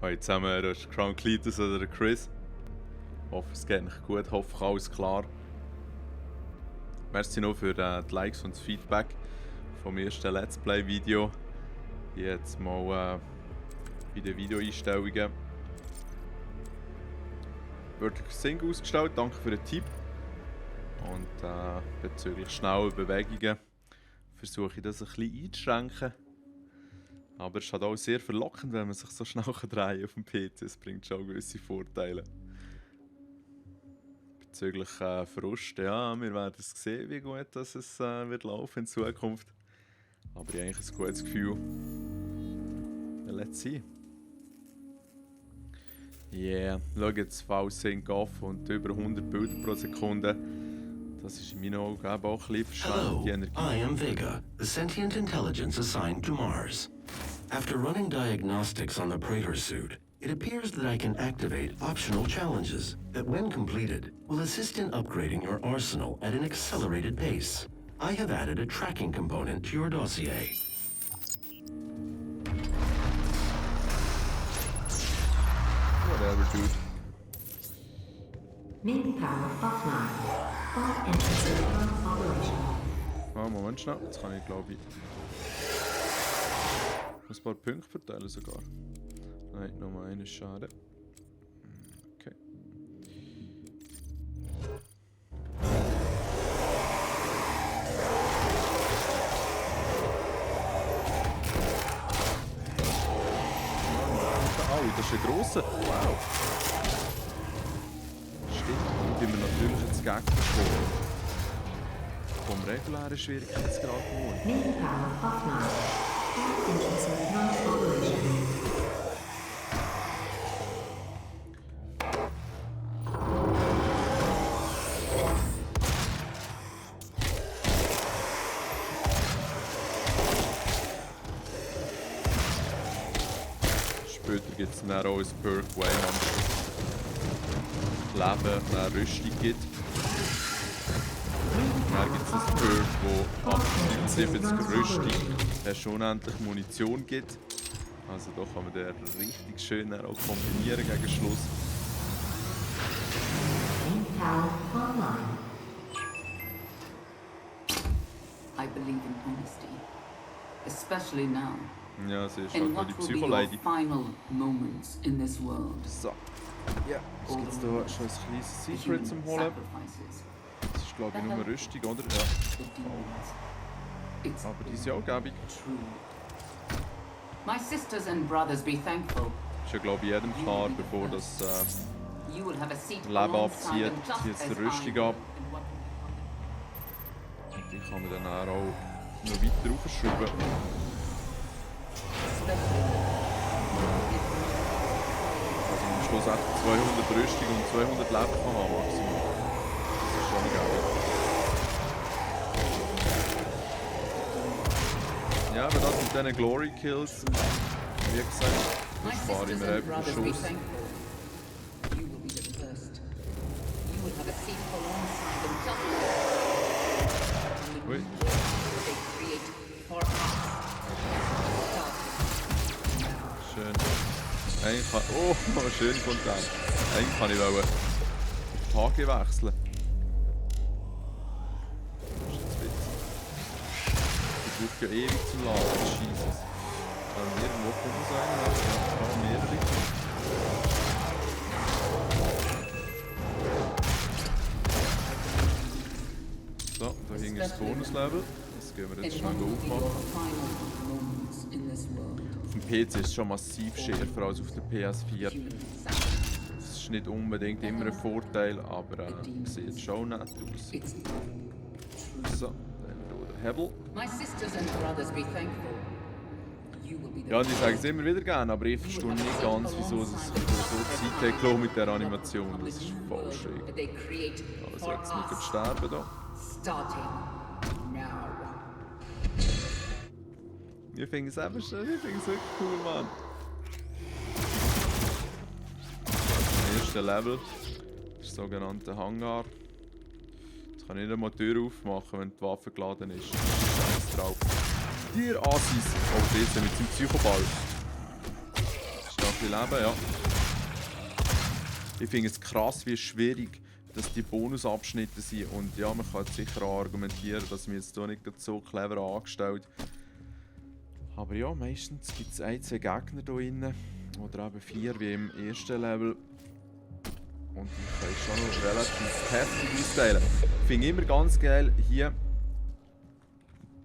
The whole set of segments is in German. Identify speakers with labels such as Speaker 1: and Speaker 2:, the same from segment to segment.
Speaker 1: Hallo zusammen, das ist Crown Cletus oder der Chris. Ich hoffe, es geht euch gut, ich hoffe, alles klar. Merci noch für die Likes und das Feedback vom ersten Let's Play Video. Jetzt mal bei den Videoeinstellungen. Wird Sync ausgestellt, danke für den Tipp. Und bezüglich schneller Bewegungen versuche ich das ein bisschen einzuschränken. Aber es ist halt auch sehr verlockend, wenn man sich so schnell drehen auf dem PC. Es bringt schon gewisse Vorteile. Bezüglich Frust, ja, wir werden es sehen, wie gut das es wird laufen in Zukunft. Aber ich habe eigentlich ein gutes Gefühl. Ja, let's see. Yeah, schau jetzt V-Sync off und über 100 Bilder pro Sekunde. Das ist in meinen Augen auch ein bisschen verschwendete Energie.
Speaker 2: I am Vega, the sentient intelligence assigned to Mars. After running diagnostics on the Praetor suit, it appears that I can activate optional challenges that, when completed, will assist in upgrading your arsenal at an accelerated pace. I have added a tracking component to your dossier.
Speaker 1: Whatever, dude.
Speaker 3: Main power offline. All entrances non-operational.
Speaker 1: Ah, Moment schnell, jetzt kann ich glaube ich ein paar Punkte verteilen sogar. Nein, nochmal eine, schade. Okay. Oh, das ist ein grosser. Wow. Stimmt, und wir natürlich jetzt Gegner vom regulären Schwierigkeitsgrad geworden.
Speaker 3: Main power offline. All entrances non-operational.
Speaker 1: Später gibt es dann auch ein Perk, wo einem Leben eine Rüstung gibt. Dann gibt es ein Perk, wo ab 70 Rüstung schon unendlich Munition gibt. Also da kann man den richtig schön auch kombinieren gegen Schluss.
Speaker 3: Main power online.
Speaker 4: I believe in honesty, especially now.
Speaker 1: Ja, sie ist
Speaker 4: In
Speaker 1: halt noch
Speaker 4: what
Speaker 1: die
Speaker 4: will be your
Speaker 1: Psycho-Lady.
Speaker 4: final moments in this world?
Speaker 1: So. Ja, es gibt da schon ein kleines
Speaker 4: The
Speaker 1: Secret
Speaker 4: human
Speaker 1: zum Holen.
Speaker 4: sacrifices,
Speaker 1: Das ist glaube ich nur Rüstung, oder? Ja.
Speaker 4: the demons. It's
Speaker 1: Aber die ist ja auch gäbig.
Speaker 4: true. My sisters and brothers, be thankful.
Speaker 1: Ist ja glaube ich jedem klar, bevor das
Speaker 4: You will have a seat
Speaker 1: Leben
Speaker 4: alongside
Speaker 1: abzieht,
Speaker 4: them just
Speaker 1: zieht es die
Speaker 4: as I
Speaker 1: Rüstung
Speaker 4: will
Speaker 1: ab.
Speaker 4: in what will
Speaker 1: Und die kann man dann auch noch weiter raufschrauben.
Speaker 4: especially
Speaker 1: Also am Schluss echt 200 Rüstung und 200 Leben kann haben maximal. Das ist schon geil. Ja, aber das mit diesen Glory Kills, wie gesagt,
Speaker 4: My
Speaker 1: das spare ich
Speaker 4: sisters
Speaker 1: mir
Speaker 4: and
Speaker 1: einfach
Speaker 4: brothers,
Speaker 1: den
Speaker 4: be
Speaker 1: Schuss.
Speaker 4: thankful. You will be the first. You will have a seat alongside them just
Speaker 1: Ui.
Speaker 4: they create for us.
Speaker 1: Schön. Eigentlich kann... Oh, schön Content. Eigentlich kann ich auf HG wechseln. Das ist jetzt witzig. Die braucht ja ewig zum Laden, Jesus. Kann irgendwo kommen sein? Ja, kann mehrere. So, da hing das Bonuslevel. Das gehen wir jetzt
Speaker 4: In
Speaker 1: schnell
Speaker 4: what will be your
Speaker 1: aufmachen.
Speaker 4: final moments in this world?
Speaker 1: Auf dem PC ist es schon massiv schärfer als auf der PS4.
Speaker 4: Human sacrifice.
Speaker 1: Das ist nicht unbedingt immer ein Vorteil, aber sieht schon nett aus.
Speaker 4: It's
Speaker 1: So, dann der Hebel.
Speaker 4: my sisters and brothers, be thankful. You will be the
Speaker 1: Ja, die sagen es immer wieder gerne, aber ich verstehe nicht ganz, wieso es so Zeit hat gelassen mit der Animation. Das ist voll schräg.
Speaker 4: that they create
Speaker 1: Also
Speaker 4: for
Speaker 1: jetzt nicht
Speaker 4: us.
Speaker 1: sterben da.
Speaker 4: Starting now.
Speaker 1: Ich finde es einfach schön, ich finde es wirklich cool, Mann. Das erste Level ist der sogenannte Hangar. Jetzt kann ich nicht einmal die Tür aufmachen, wenn die Waffe geladen ist. Scheiß drauf. Dir Assis! Oh, jetzt mit seinem Psychoball. Das ist bisschen Leben, ja. Ich finde es krass, wie schwierig dass die Bonusabschnitte sind. Und ja, man kann sicher auch argumentieren, dass wir jetzt hier nicht so clever angestellt. Aber ja, meistens gibt es 1, 2 Gegner hier drin. Oder eben 4 wie im ersten Level. Und die können schon noch relativ heftig austeilen. Ich finde immer ganz geil hier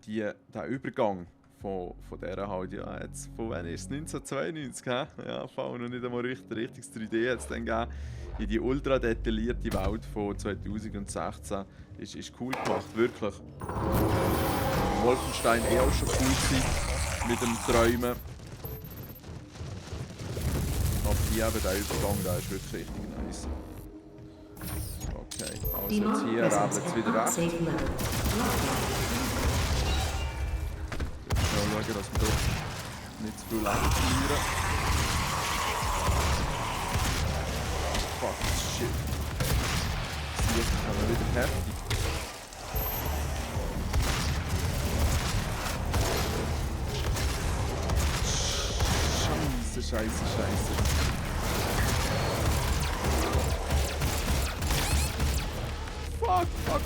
Speaker 1: der Übergang von dieser halt, ja, jetzt, von wann ist es? 1992, hä? Ja, voll noch nicht einmal richtiges 3D jetzt dann gegeben. In die ultra detaillierte Welt von 2016 ist cool gemacht, wirklich. Wolfenstein auch schon cool gewesen, mit dem Träumen. Aber hier eben der Übergang, der ist wirklich richtig nice. Okay, also jetzt hier rebelt es wieder recht. Schnell schauen, dass wir doch nicht zu viel Leben verlieren. Fuck, shit. Jetzt haben wir wieder heftig. Scheiße.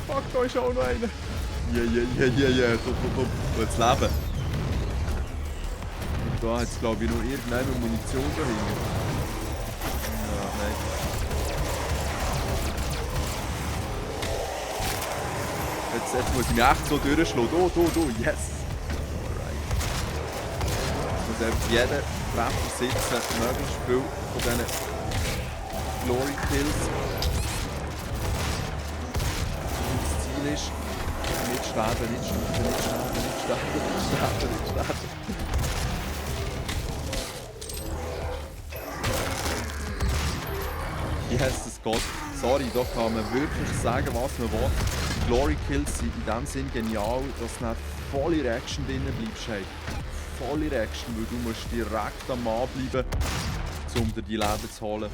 Speaker 1: Fuck, da ist auch noch einer. Yeah. Komm. Jetzt leben. Und da hat es, glaube ich, noch irgendeine Munition dahinter. Ja, nein. Jetzt muss ich mich echt so durchschlagen. Du, yes! Alright. Ich muss einfach jeden Treffer sitzen, möglichst viel von diesen Glory Kills. Und das Ziel ist, nicht sterben. Jesus Gott. Sorry, da kann man wirklich sagen, was man will. Die Glory Kills sind in dem Sinn genial, dass du nicht voll in Action drin bleibst. Hey. Voll in Action, weil du musst direkt am Mann bleiben, um dir die Leben zu holen.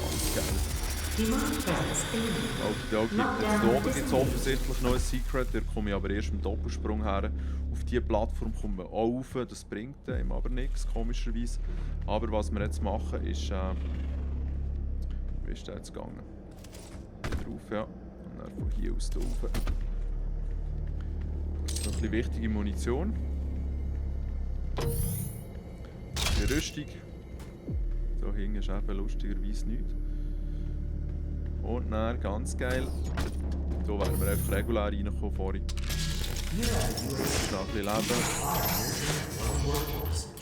Speaker 1: Ganz geil. Okay. Jetzt hier oben gibt es offensichtlich noch ein Secret, da komme ich aber erst mit dem Doppelsprung her. Auf diese Plattform kommen wir auch rauf, das bringt ihm aber nichts, komischerweise. Aber was wir jetzt machen ist, wie ist der jetzt gegangen? Wieder rauf, ja. Und dann von hier aus da rauf. Das ist noch ein bisschen wichtige Munition. Die Rüstung. Da hinten ist eben lustigerweise nichts. Und dann, ganz geil, hier werden wir einfach regulär reinkommen vorhin. Noch ein bisschen Leben.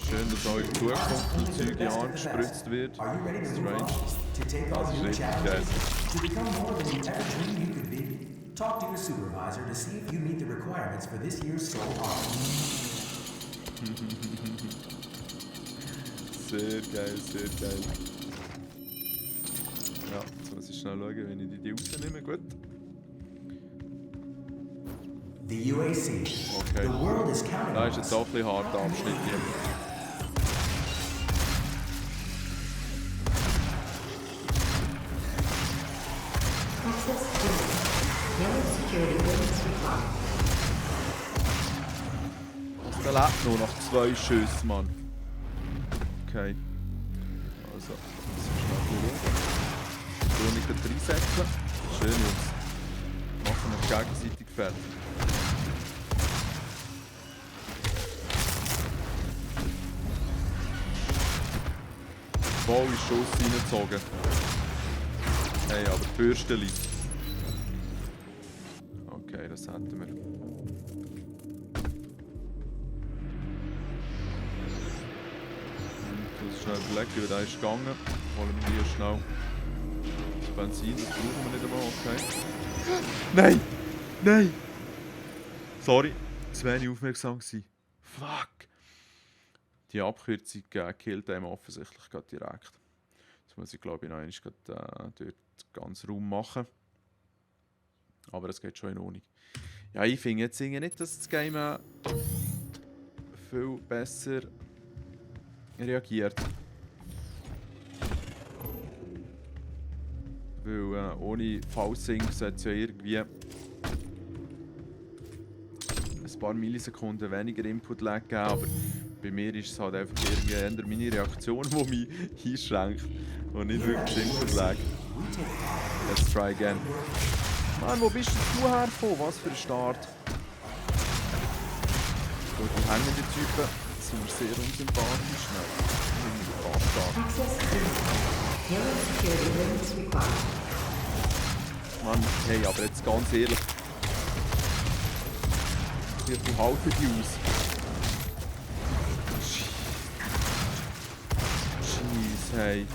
Speaker 1: Schön, dass euch die Zukunft und Zeug in den Arm gespritzt wird. Strange. Das ist richtig geil.
Speaker 5: To become more than you ever dreamed you could be, talk to your supervisor to see if you meet the requirements for this year's Soul Arc.
Speaker 1: Sehr geil. Ja, jetzt muss ich schnell schauen, wenn ich die rausnehme. Gut.
Speaker 5: The UAC.
Speaker 1: Okay.
Speaker 5: The world is counting
Speaker 1: Da
Speaker 5: on
Speaker 1: ist
Speaker 5: us.
Speaker 1: jetzt auch ein bisschen harter Abschnitt hier.
Speaker 3: Access granted. No security clearance required.
Speaker 1: Also, der lebt nur nach 2 Schüssen, Mann. Okay. Also, jetzt schnell schauen. So nicht reinsetzen. Schön, Jungs. Machen wir gegenseitig fertig. Voll in Schuss reingezogen. Hey, aber Fürsteli. Okay, das hätten wir. Ich muss schnell überlegen, wie der ist gegangen. Holen wir hier schnell das Benzin, das brauchen wir nicht einmal, okay. Nein! Sorry, zu wenig aufmerksam gewesen. Fuck! Die Abkürzung killt einem offensichtlich gerade direkt. Jetzt muss ich, glaube ich, noch einmal dort den ganzen Raum machen. Aber es geht schon in Ordnung. Ja, ich finde jetzt nicht, dass das Game viel besser reagiert. Weil ohne Falsing sollte es ja irgendwie ein paar Millisekunden weniger Input-Lag geben, aber Bei mir ist es halt einfach irgendwie eher meine Reaktion, die mich einschränkt. Und nicht wirklich Interlag. Let's try again. Mann, wo bist du hergekommen? Was für ein Start. Gut, die hängenden Typen sind mir sehr unsympathisch. Nein,
Speaker 3: Access denied. Yellow security clearance required.
Speaker 1: Mann, hey, aber jetzt ganz ehrlich. Wie halten die aus? Jeez, hey.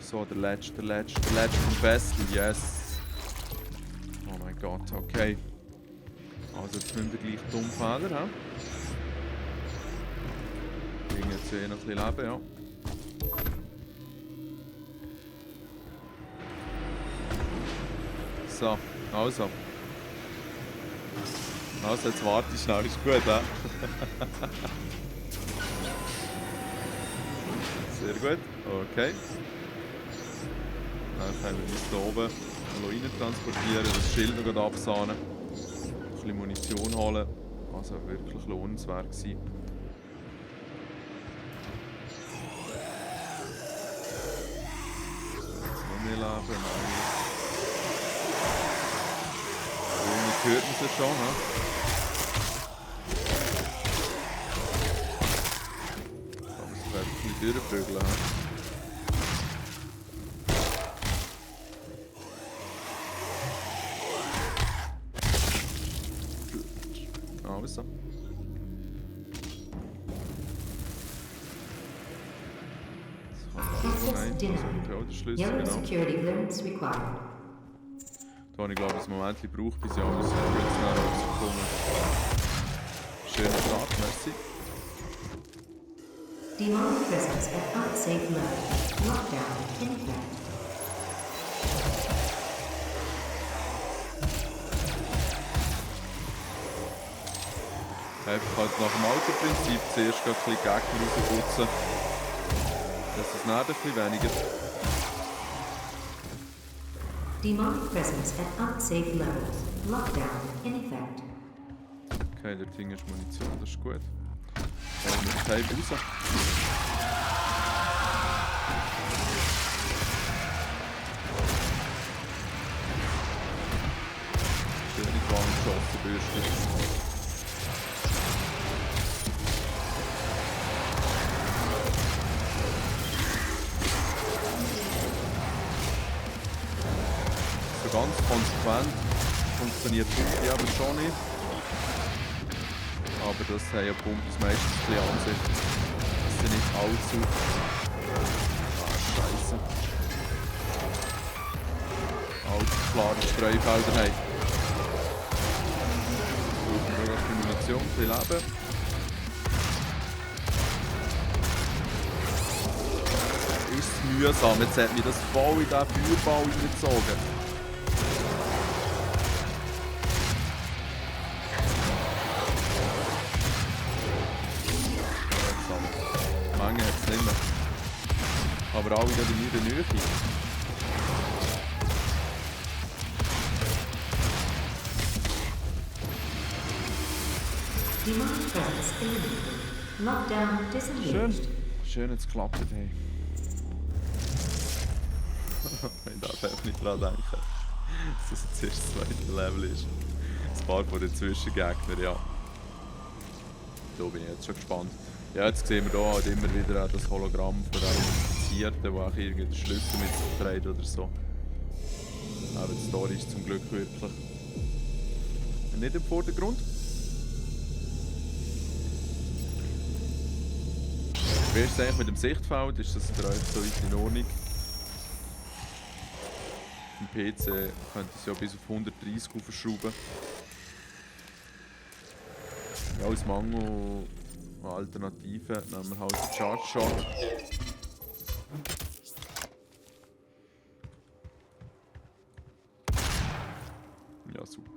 Speaker 1: So, der letzte vom Festival, yes. Oh mein Gott, okay. Also jetzt müssen wir gleich dumm Fehler haben. Wir kriegen jetzt noch ein bisschen Leben, ja. So, also. Also, jetzt warte ich schnell, ist gut, hä? Sehr gut, okay. Dann können wir uns hier oben rein transportieren, das Schild noch absahnen. Ein bisschen Munition holen. Also wirklich lohnenswert gewesen. Noch mehr Leben, nein. Irgendwie hört man sie schon, ne? Da muss ich ein bisschen durchprügeln, ne? Also.
Speaker 3: Access denied.
Speaker 1: Der Schlüssel,
Speaker 3: Yellow
Speaker 1: genau.
Speaker 3: security clearance required.
Speaker 1: Da habe ich glaube ich ein Moment gebraucht, bis ich alles jetzt rausgekommen. Schöner Start, merci.
Speaker 3: Demand presence at unsafe level. Lockdown in effect.
Speaker 1: Einfach halt nach dem Autoprinzip zuerst ein bisschen Gegner rausputzen. Das ist nicht ein bisschen weniger.
Speaker 3: Demand presence at unsafe levels. Lockdown in effect.
Speaker 1: Okay, der Ding ist Munition, das ist gut. Holen wir das Tape raus. Schöne kleine Schossenbürste. So ganz konsequent funktioniert Pumpe aber schon nicht. Aber das haben ja Pumpes meistens ein bisschen an sich. Das sind nicht allzu... Scheiße. Allzu klare Streufelder haben. Brauchen wir noch die Munition, ein bisschen Leben. Ist mühsam, jetzt hat mich das voll in diesen Feuerball reingezogen. Menge hat es nicht mehr. Aber auch wieder in ihrer Nähe.
Speaker 3: Demand presence eliminated. Lockdown disengaged.
Speaker 1: Schön jetzt geklappt, hey. Ich darf einfach nicht dran denken, dass das jetzt erst das zweite Level ist. Ein paar von den Zwischengegnern, ja. Da bin ich jetzt schon gespannt. Ja, jetzt sehen wir hier halt immer wieder das Hologramm von einem Infizierten, der auch irgendeinen Schlüssel mit sich trägt oder so. Aber die Story ist zum Glück wirklich nicht im Vordergrund. Wie ist es eigentlich mit dem Sichtfeld? Ist das für euch so weit in Ordnung? Auf dem PC könnt ihr es ja bis auf 130 aufschrauben. Ja, als Mangel an Alternativen nehmen wir halt den Charge Shot. Ja, super.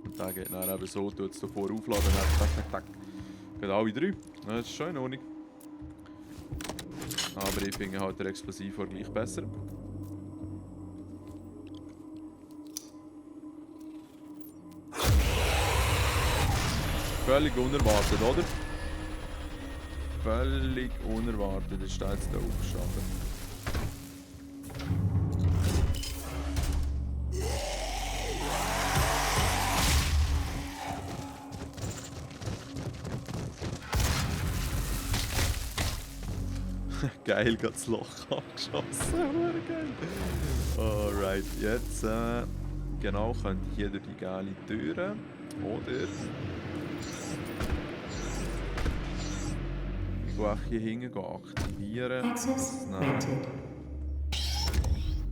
Speaker 1: Und der geht dann eben so, tut es davor aufladen, dann tack, tack, tack. Geht alle drei. Ja, das ist schon in Ordnung. Aber ich finde halt der Explosivor gleich besser. Völlig unerwartet, oder? Völlig unerwartet ist der jetzt da aufgestanden. Geil, gerade das Loch abgeschossen. Geil. Alright, jetzt genau könnt ihr hier durch die geile Türen oder ich gehe auch hier hinten aktivieren.
Speaker 3: Access granted.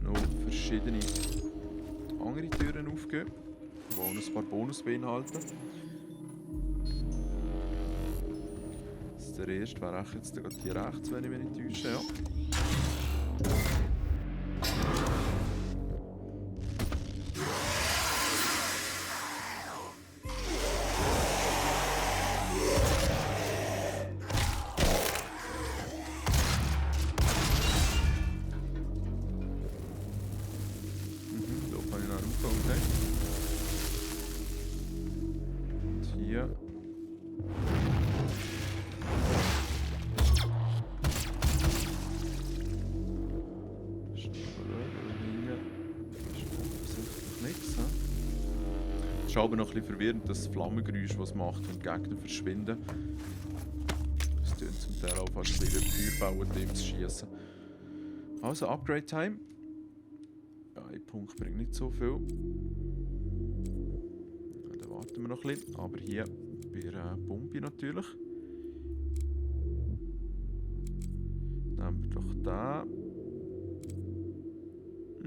Speaker 1: Noch verschiedene andere Türen aufgeben, die auch noch ein paar Bonus beinhalten. Der erste wäre jetzt hier rechts, wenn ich mich nicht täusche. Ja. Da kann ich noch rauf, okay. Und hier. Es ist aber noch ein bisschen verwirrend, das Flammengeräusch, das es macht, wenn die Gegner verschwinden. Das tut zum Teil auch fast ein bisschen Feuerbauer, dem zu schießen. Also, Upgrade Time. Ja, ein Punkt bringt nicht so viel. Ja, dann warten wir noch ein bisschen. Aber hier bei der Pumpe natürlich. Nehmen wir doch den.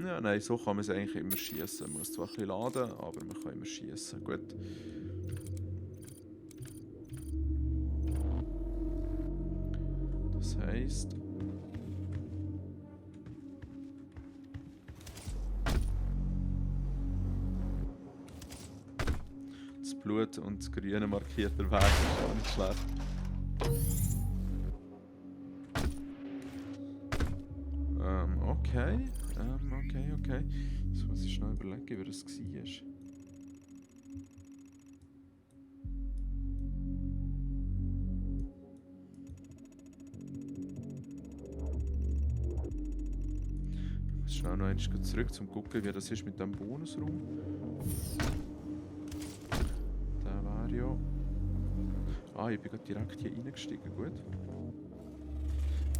Speaker 1: Ja, nein, so kann man es eigentlich immer schießen. Man muss zwar ein bisschen laden, aber man kann immer schießen. Gut. Das heisst. Das Blut und das Grüne markiert der Weg, ist auch nicht schlecht. Okay. Okay. Jetzt muss ich schnell überlegen, wie das war. Ich muss schnell noch einmal zurück, um zu gucken, wie das ist mit dem Bonusraum. Der wäre ja... Ah, ich bin gerade direkt hier reingestiegen, gut.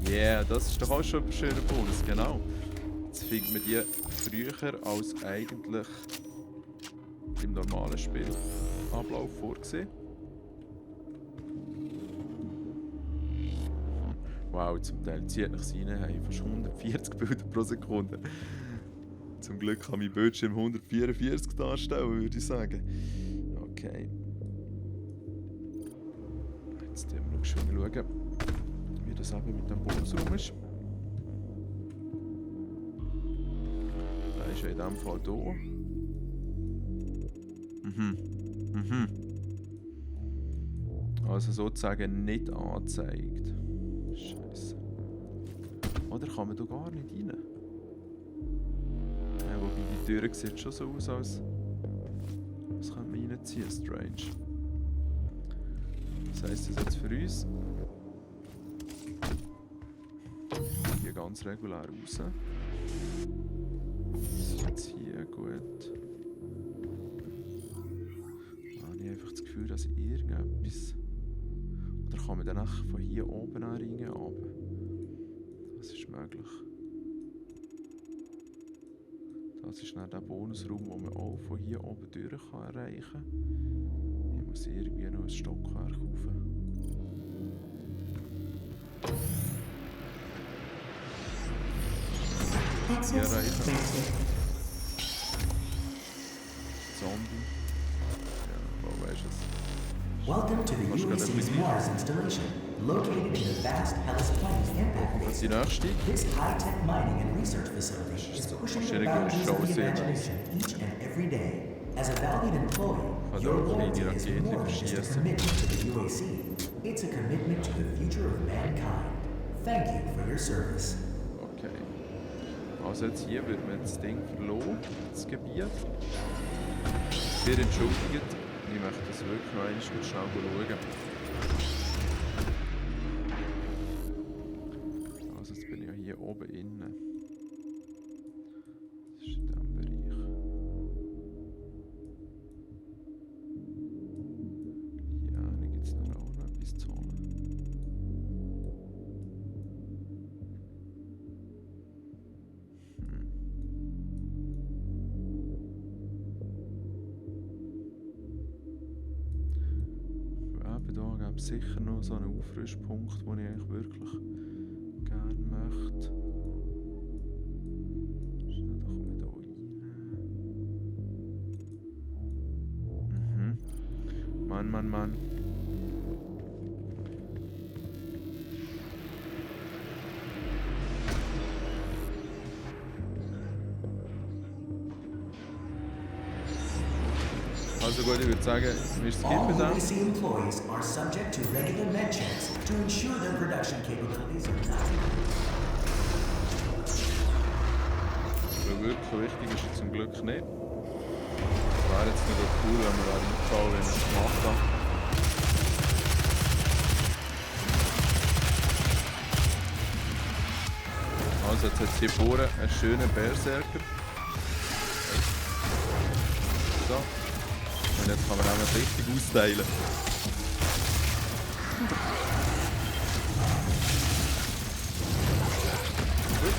Speaker 1: Yeah, das ist doch auch schon ein schöner Bonus, genau. Jetzt findet man die früher als eigentlich im normalen Spielablauf vorgesehen. Wow, zum Teil zieht nach rein, haben fast 140 Bilder pro Sekunde. Zum Glück kann mein Bildschirm 144 darstellen, würde ich sagen. Okay. Jetzt schauen wir noch schauen, wie das eben mit dem Bonusraum ist. Der ist ja in diesem Fall hier. Also sozusagen nicht angezeigt. Scheiße. Oder kann man da gar nicht rein? Ja, wobei die Tür sieht schon so aus, als könnte man reinziehen. Strange. Was heisst das jetzt für uns? Hier ganz regulär raus. Das ist jetzt hier gut. Da habe ich einfach das Gefühl, dass irgendetwas... Oder kann man dann auch von hier oben rein runter? Das ist möglich. Das ist dann der Bonusraum, den man auch von hier oben durch erreichen kann. Ich muss irgendwie noch ein Stockwerk rauf.
Speaker 3: Access
Speaker 1: erreichen.
Speaker 3: granted.
Speaker 1: Zombie. Ja, wo weißt du es?
Speaker 5: Welcome to the
Speaker 1: What's gonna
Speaker 5: UAC's
Speaker 1: be-
Speaker 5: Mars installation, located in the vast Hellas Plains impact
Speaker 1: Was ist
Speaker 5: basin.
Speaker 1: die nächste?
Speaker 5: This high-tech mining and research facility is pushing the boundaries of the imagination each and every day. As a valued employee,
Speaker 1: Also
Speaker 5: your
Speaker 1: auch
Speaker 5: loyalty
Speaker 1: kleine
Speaker 5: is
Speaker 1: Raketen
Speaker 5: more than just a
Speaker 1: verschießen.
Speaker 5: commitment to the UAC. It's a commitment to the future of mankind. Thank you for your service.
Speaker 1: Okay. Also jetzt hier wird mir das Ding verloren, das Gebiet. Wir entschuldigen, ich möchte das wirklich noch einmal schnell schauen. Also jetzt bin ich ja hier oben innen. Das ist in diesem Bereich. Ja, dann gibt es noch etwas zu holen. Da gäbe es sicher noch so einen Auffrischpunkt, den ich eigentlich wirklich gerne möchte. Schnell, da komme ich da rein. Mann. Also gut, ich würde sagen, wir skippen
Speaker 5: All
Speaker 1: da.
Speaker 5: UAC employees are subject to regular med checks to ensure their production capabilities are not.
Speaker 1: Weil wirklich wichtig ist es zum Glück nicht. Es wäre jetzt nicht cool, wenn wir einfallen, wenn wir es gemacht haben. Also jetzt hat es hier vorne einen schönen Berserker. So. Und jetzt kann man auch richtig austeilen. Gut,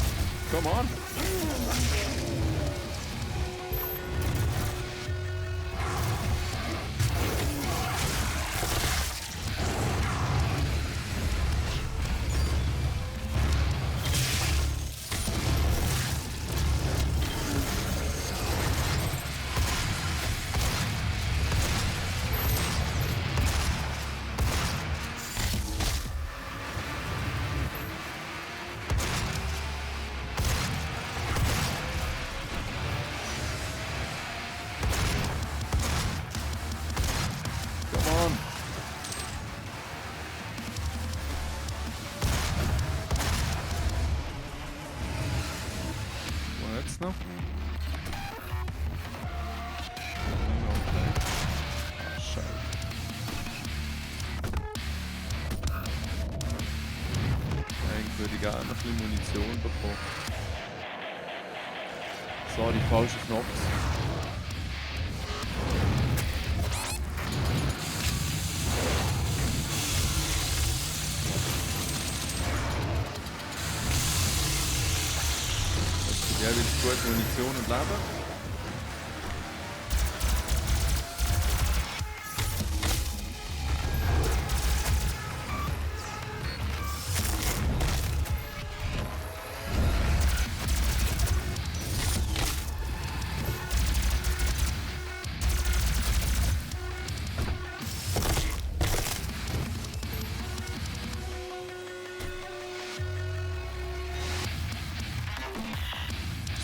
Speaker 1: come on! Jetzt noch. Okay. Scheiße. Eigentlich würde ich gerne noch ein bisschen Munition bekommen. Sorry, falscher Knopf. Ja, will gut Munition und Leben.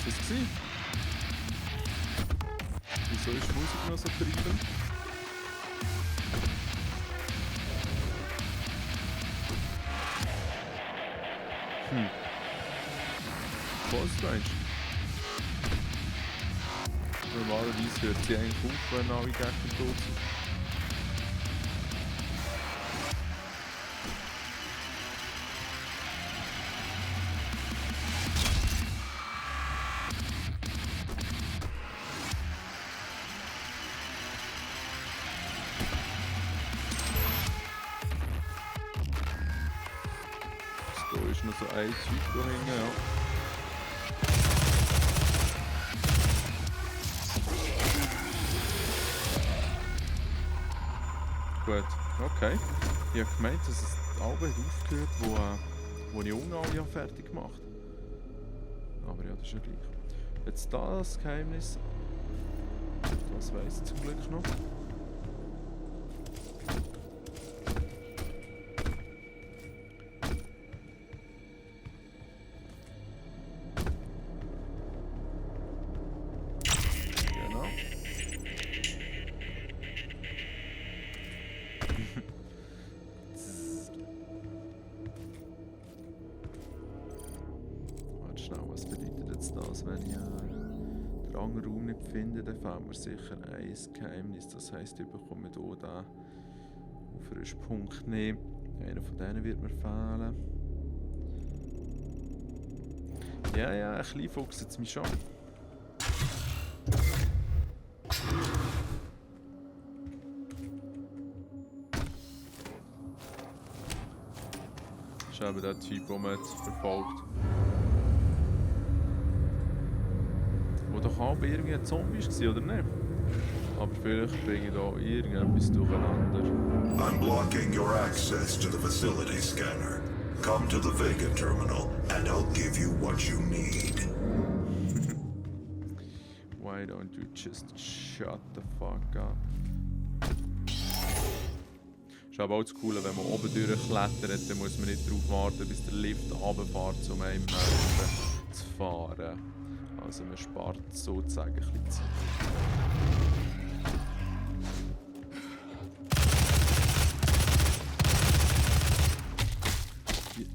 Speaker 1: Was war das? Wieso ist die Musik noch so treibend? Voll strange. Normalerweise hört sie eigentlich auf, wenn alle Gegner tot sind. Da ist noch so ein Zeug da hängen, ja. Gut, okay. Ich habe gemeint, dass es die Arbeit aufgehört, wo ich unten alle fertig gemacht habe. Aber ja, das ist ja gleich. Jetzt das Geheimnis. Das weiss ich zum Glück noch. Genau. wenn ich den anderen Raum nicht finde, dann fehlt mir sicher ein Geheimnis. Das heisst, ich bekomme hier den Aufrüstpunkt nicht. Einer von denen wird mir fehlen. Ja, ein bisschen fuchst es mich schon. Das ist eben der Typ, der mich jetzt verfolgt. Wo doch auch irgendwie ein Zombie war, oder nicht? Aber vielleicht bringe ich da irgendetwas durcheinander.
Speaker 6: I'm blocking your access to the facility scanner. Come to the Vega terminal, and I'll give you what you need.
Speaker 1: Why don't you just shut the fuck up? Ist aber auch das Coole, wenn man oben durchklettert, dann muss man nicht darauf warten, bis der Lift runterfährt, um einem zu fahren. Also man spart sozusagen ein bisschen Zeit.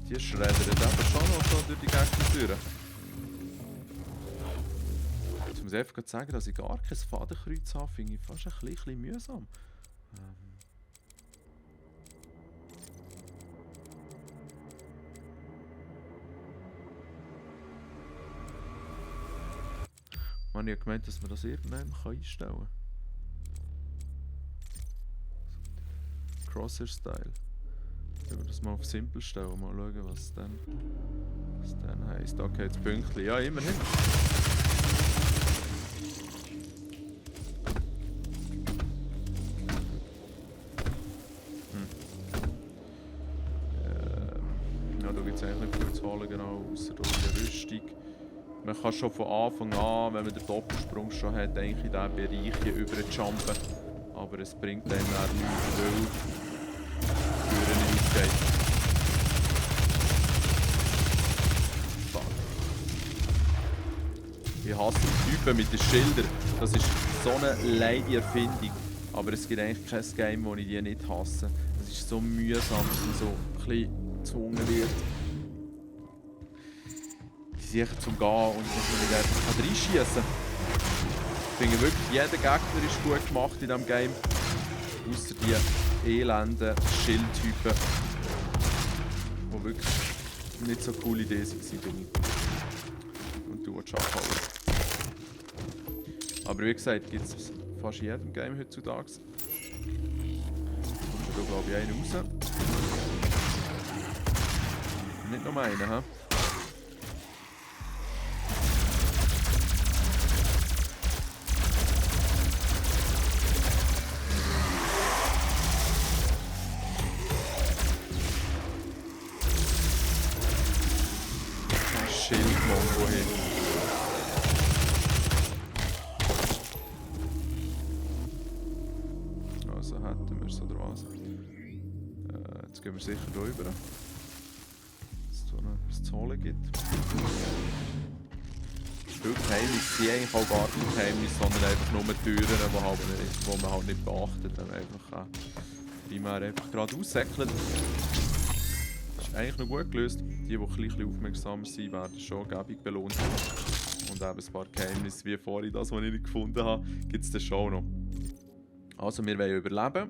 Speaker 1: Die schreddern eben schon noch so durch die Gegend durch. Jetzt muss ich einfach sagen, dass ich gar kein Fadenkreuz habe, finde ich fast ein bisschen mühsam. Man hat gemeint, dass man das irgendwann einstellen kann. Crosshair-Style. Wenn wir das mal auf Simple stellen, mal schauen, was dann heisst. Okay, jetzt Pünktchen. Ja, immerhin. Ja, da gibt es eigentlich nicht viel zu holen, genau, außer die Rüstung. Man kann schon von Anfang an, wenn man den Doppelsprung schon hat, eigentlich in diesen Bereich hier überjumpen. Aber es bringt einem auch nichts, weil die Türe nicht aufgeht. Fuck. Ich hasse die Typen mit den Schildern. Das ist so eine leidige Erfindung. Aber es gibt eigentlich kein Game, wo ich die nicht hasse. Es ist so mühsam, dass man so ein bisschen gezwungen wird. Sicher zum Gehen und dass man nicht einfach reinschießen kann. Ich finde wirklich, jeder Gegner ist gut gemacht in diesem Game. Außer die elenden Schildtypen, die wirklich nicht so coole Ideen waren. Und du willst abhauen. Aber wie gesagt, gibt es fast in jedem Game heutzutage. Kommt da glaube ich einen raus. Nicht nur einen, hä? Schildmongo hin. Also hätten wir es oder was. Jetzt gehen wir sicher hier rüber. Dass es hier noch etwas zu holen gibt. Viele Geheimnisse sind eigentlich auch gar keine Geheimnisse, sondern einfach nur Türen, die man halt nicht beachtet, wenn man einfach primär einfach gerade aussäckelt. Das ist eigentlich noch gut gelöst. Die ein bisschen aufmerksamer sind, werden schon gäbig belohnt. Und eben ein paar Geheimnisse wie vorhin, das, was ich nicht gefunden habe, gibt es dann schon noch. Also wir wollen überleben.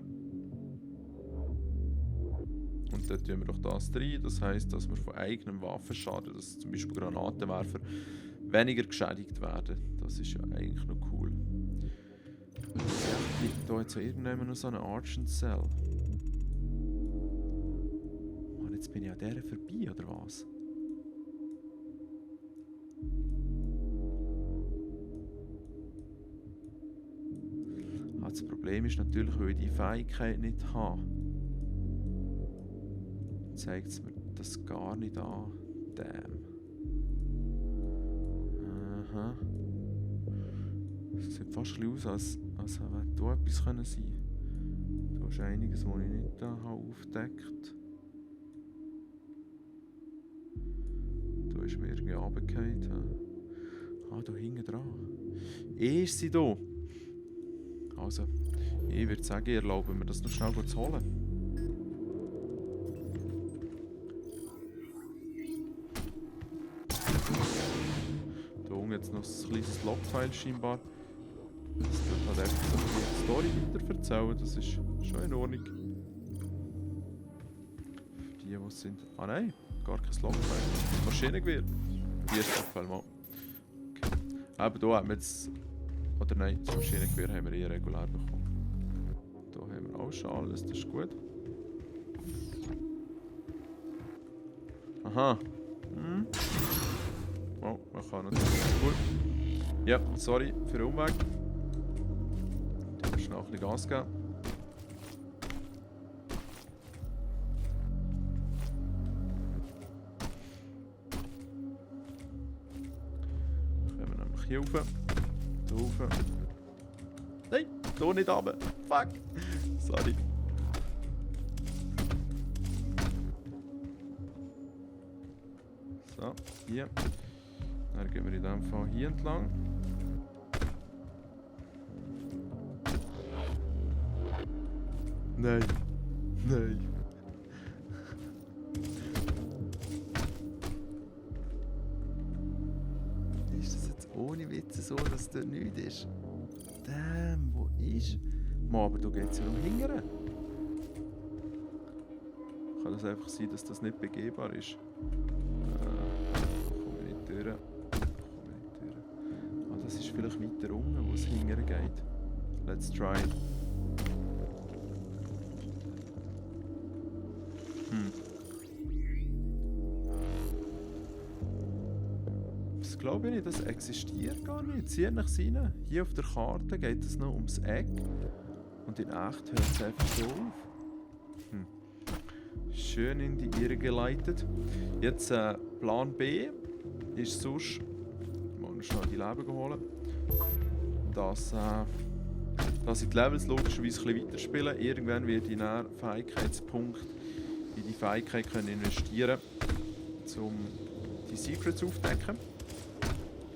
Speaker 1: Und dann tun wir doch das rein. Das heisst, dass wir von eigenem Waffenschaden, dass zum Beispiel Granatenwerfer, weniger geschädigt werden. Das ist ja eigentlich noch cool. Liegt da jetzt so irgendwann noch so eine Argent Cell? Mann, jetzt bin ich an der vorbei, oder was? Das Problem ist natürlich, weil ich die Fähigkeit nicht habe. Zeigt es mir das gar nicht an. Damn. Aha. Es sieht fast ein bisschen aus, als hätte da etwas sein können. Da ist einiges, was ich nicht aufgedeckt habe. Da ist mir irgendwie runtergefallen. Ah, da hinten dran. Ist sie da? Also, ich würde sagen, ich erlaube mir das noch schnell zu holen. jetzt noch ein kleines Logfile scheinbar. Das tut halt einfach so die Story weiter erzählen, das ist schon in Ordnung. Für die, die sind... Ah nein, gar kein Logfile. Maschinengewehr. Hier ist das Logfile mal. Okay. Aber hier haben wir jetzt... Oder nein, das Maschinengewehr haben wir regulär bekommen. Hier haben wir auch schon alles, das ist gut. Aha. Hm. Oh, man kann natürlich. Cool. Ja, sorry für den Umweg. Ich muss schnell ein bisschen Gas geben. Dann kommen wir nämlich hier rauf. Hier rauf. Nein, hier nicht runter. Fuck. Sorry. So, hier. Dann gehen wir in diesem Fall hier entlang. Nein. Nein. Ist das jetzt ohne Witze so, dass dort nichts ist? Damn, wo ist? Mann, aber da geht es ja um Hingern. Kann das einfach sein, dass das nicht begehbar ist? Kommen wir nicht durch. Ah, das ist vielleicht weiter unten, wo es hingern geht. Let's try. Das glaube ich nicht, das existiert gar nicht. Zieht nach rein. Hier auf der Karte geht es noch ums Eck. Und in echt hört es einfach so auf. Schön in die Irre geleitet. Jetzt Plan B ist sonst... Mal schnell die Leben holen. Dass ich die Levels logischerweise ein bisschen weiterspielen. Irgendwann werde ich einen Fähigkeitspunkt in die Fähigkeit können investieren, um die Secrets aufzudecken.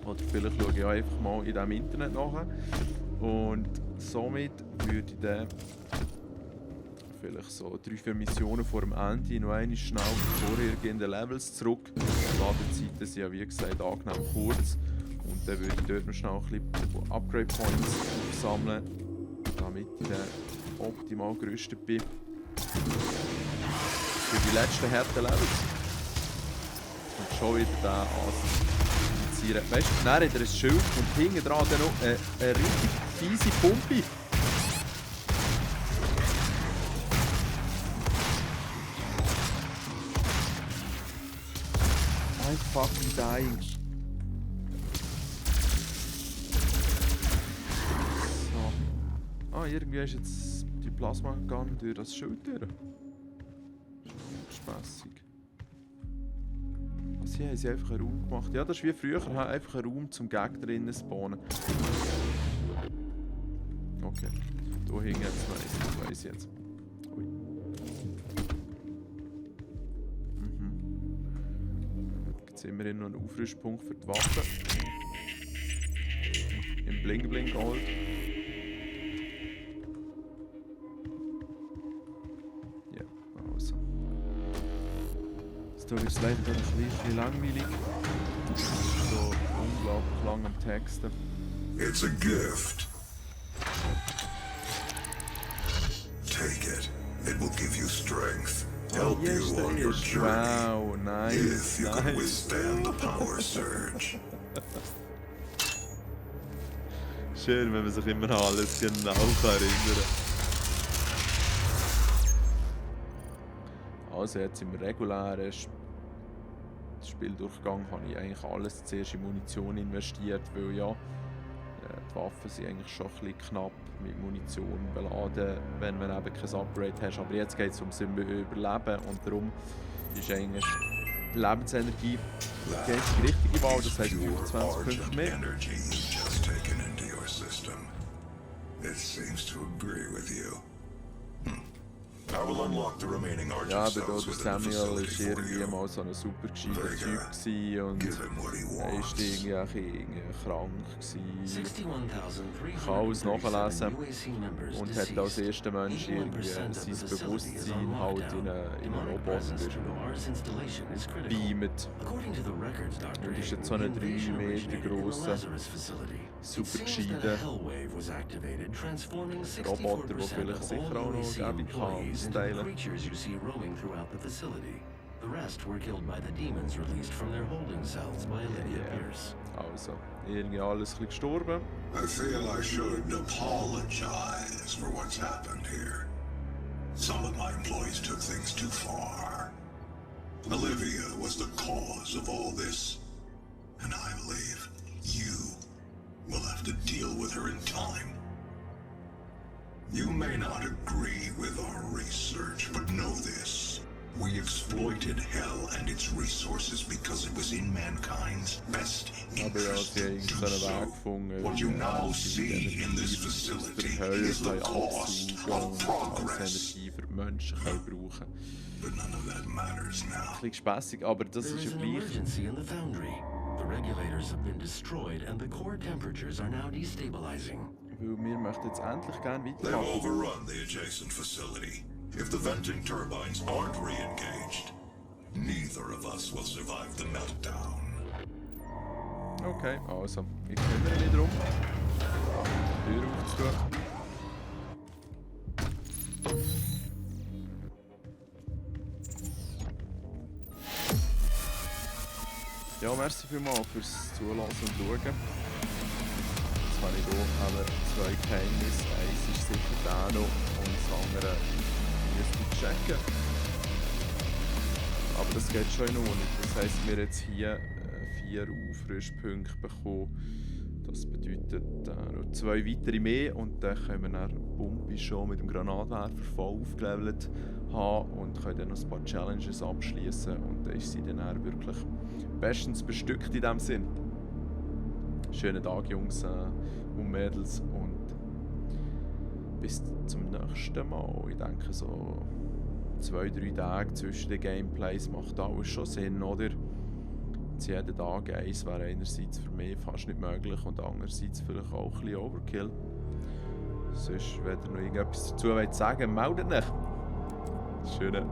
Speaker 1: Oder vielleicht schaue ich auch einfach mal in diesem Internet nach. Und somit würde ich dann vielleicht so 3-4 Missionen vor dem Ende noch einmal schnell auf die vorhergehenden Levels zurück. Die Ladezeiten sind ja wie gesagt angenehm kurz. Und dann würde ich dort noch schnell ein bisschen Upgrade Points sammeln, damit ich dann optimal gerüstet bin für die letzten harten Levels. Und schon wieder den anziehen. Weißt du, dann hat er ein Schild und hinten dran dann noch eine richtig fiese Pumpe. I'm fucking dying. So. Ah, irgendwie ist jetzt die Plasma gegangen durch das Schild durch. Spassig. Also hier haben sie einfach einen Raum gemacht. Ja, das ist wie früher, einfach ein Raum zum Gegner innen spawnen. Okay. Da hinten jetzt weiss ich jetzt. Ui. Jetzt haben wir hier noch einen Aufrüstpunkt für die Waffe. Im Bling Bling Gold. Ja, also. Da wird es leider ein bisschen langweilig. So unglaublich lang am Texten.
Speaker 6: It's a gift. Take it. It will give you strength. Help
Speaker 1: yes,
Speaker 6: you on your
Speaker 1: is.
Speaker 6: journey.
Speaker 1: Wow, nice.
Speaker 6: If you can withstand the power surge.
Speaker 1: Schön, wenn man sich immer an alles genau erinnern kann. Also jetzt im regulären Spieldurchgang habe ich eigentlich alles zuerst in Munition investiert, weil ja, die Waffen sind eigentlich schon ein bisschen knapp mit Munition beladen, wenn man eben kein Upgrade hast. Aber jetzt geht es ums Überleben und darum ist eigentlich die Lebensenergie die richtige Wahl, das heißt 25 Punkte mehr.
Speaker 6: Energy you've just taken into your system. It seems to agree with you. I will unlock the remaining Argent
Speaker 1: Ja, aber
Speaker 6: cells
Speaker 1: der
Speaker 6: within the
Speaker 1: Samuel
Speaker 6: facility
Speaker 1: war
Speaker 6: for
Speaker 1: irgendwie
Speaker 6: you.
Speaker 1: mal so ein super gescheiter Typ gewesen und
Speaker 6: Give him what he
Speaker 1: er war
Speaker 6: wants.
Speaker 1: irgendwie krank gewesen.
Speaker 2: 61,337
Speaker 1: Kann alles nachlesen
Speaker 2: UAC members
Speaker 1: und hat als
Speaker 2: deceased.
Speaker 1: erster Mensch
Speaker 2: 81%
Speaker 1: irgendwie
Speaker 2: of the
Speaker 1: sein
Speaker 2: facility is
Speaker 1: Bewusstsein
Speaker 2: on
Speaker 1: halt
Speaker 2: lockdown.
Speaker 1: in einen
Speaker 2: Demonic presence to Noir's installation is critical.
Speaker 1: beamt.
Speaker 2: According to the records, Dr.
Speaker 1: Und ist jetzt so
Speaker 2: Hayden,
Speaker 1: ein
Speaker 2: the
Speaker 1: 3
Speaker 2: invasion
Speaker 1: Meter
Speaker 2: originated in the
Speaker 1: grosser,
Speaker 2: Lazarus facility.
Speaker 1: super
Speaker 2: It seems that a
Speaker 1: gescheiter
Speaker 2: hellwave was activated, transforming 64%
Speaker 1: Roboter, der vielleicht
Speaker 2: of
Speaker 1: sicher
Speaker 2: all
Speaker 1: auch noch
Speaker 2: UAC
Speaker 1: Gabi
Speaker 2: employees into the
Speaker 1: teilen.
Speaker 2: creatures you see roaming throughout the facility. The rest were killed by the demons released from their holding cells by Olivia Pierce.
Speaker 1: Also, irgendwie alles ein bisschen gestorben.
Speaker 6: I feel I should apologize for what's happened here. Some of my employees took things too far. Olivia was the cause of all this, and I believe you will have to deal with her in time. You may not agree with our research, but know this. We exploited hell and its resources because it was in mankind's best
Speaker 1: Aber ja,
Speaker 6: interest
Speaker 1: sie haben
Speaker 6: to
Speaker 1: so einen
Speaker 6: do
Speaker 1: Weg
Speaker 6: so.
Speaker 1: gefunden,
Speaker 6: What you now
Speaker 1: die
Speaker 6: see in this
Speaker 1: Energie aus der
Speaker 6: facility
Speaker 1: Hölle
Speaker 6: is the cost
Speaker 1: absaugen
Speaker 6: of
Speaker 1: und als
Speaker 6: progress.
Speaker 1: Energie für die Menschen können brauchen.
Speaker 6: But none of that matters now.
Speaker 1: Ein bisschen gespässig, aber das
Speaker 2: There
Speaker 1: ist
Speaker 2: is
Speaker 1: ja
Speaker 2: an
Speaker 1: gleich.
Speaker 2: emergency in the foundry. The regulators have been destroyed and the core temperatures are now destabilizing.
Speaker 1: Weil wir möchten jetzt endlich gerne
Speaker 6: They've
Speaker 1: weitermachen.
Speaker 6: overrun the adjacent facility. If the venting turbines aren't re-engaged, neither of us will survive the meltdown.
Speaker 1: Okay, also, ich kümmere mich darum. Die Tür aufzutun. Ja, merci vielmals fürs Zuhören und Schauen. Jetzt habe ich hier aber 2 Geheimnisse. Eins ist sicher der noch und das andere müsste ich checken. Aber das geht schon noch nicht. Das heisst, wir haben jetzt hier 4 Auffrischpunkte bekommen. Das bedeutet noch 2 weitere mehr und dann können wir dann Pumpe schon mit dem Granatwerfer voll aufgelevelt haben und können dann noch ein paar Challenges abschließen und dann ist sie dann wirklich bestens bestückt in diesem Sinn. Schönen Tag, Jungs und Mädels, und bis zum nächsten Mal. Ich denke, so 2-3 Tage zwischen den Gameplays macht alles schon Sinn, oder? Jetzt jeden Tag eins wäre einerseits für mich fast nicht möglich und andererseits vielleicht auch ein bisschen Overkill. Sonst, wenn ihr noch irgendetwas dazu sagen wollt, meldet euch. Schönen